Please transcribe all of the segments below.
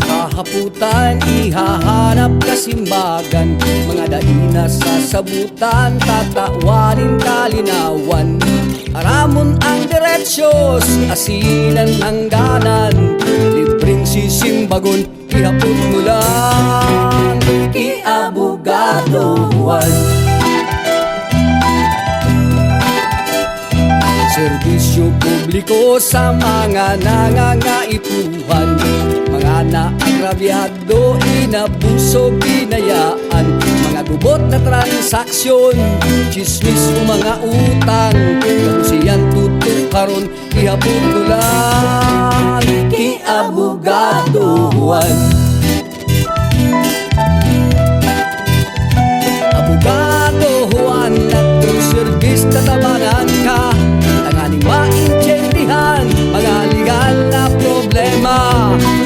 kahaputan, ihahanap kasimbagan. Mga daina sa sabutan, tatawanin kalinawan. Aramon ang diretsyos, asinan hangganan. Libreng sisimbagon, ihapon mo lang iabugadoan. Serbisyo publiko sa mga nangangaipuhan. Mga naagrabyado, inabuso, binayaan. Mga gubot na transaksyon, chismis o mga utang. Kamusiyan tutukaron, ihapon ko lang iabugadoan. Abogadoan at yung service tatabangan ka. Tanganing maintindihan mga legal na problema.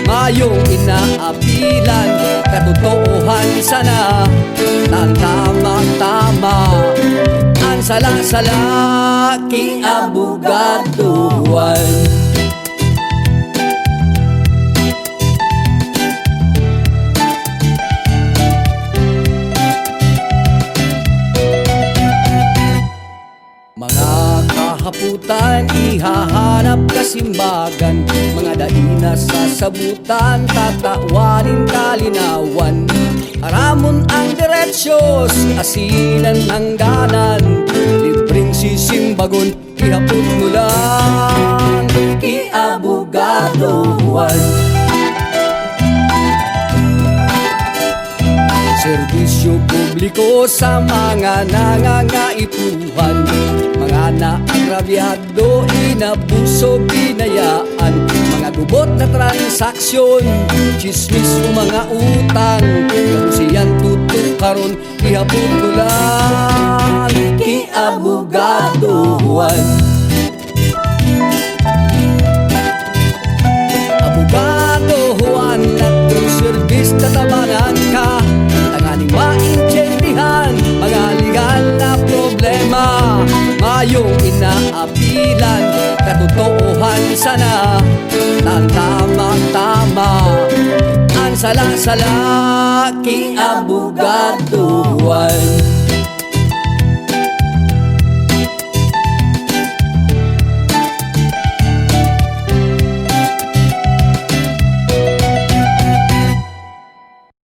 Mayong inaapilan, katotohan sana. Tama-tama, ang sala-sala, kiabugadoan. Mga kahaputan, ihahanap kasimbagan. Mga daina sa sabutan, tatawanin kalinawan. Aramon ang diretsyos, asinan hangganan. Libreng sisimbagon, ihapon mo lang iabugadoan. Serbisyo publiko sa mga nangangaipuhan. Mga naagrabyado, inabuso, binayaan. Mga gubot na transaksyon, chismis o mga utang. Kamusiyan tutukaron, ihapon ko lang iabugadoan. Abogadoan at yung service tatabangan ka. Tanganing maintindihan mga legal na problema. Mayong inaapilan, katotohan sana. Tama-tama, ang sala-sala, kiabugadoan.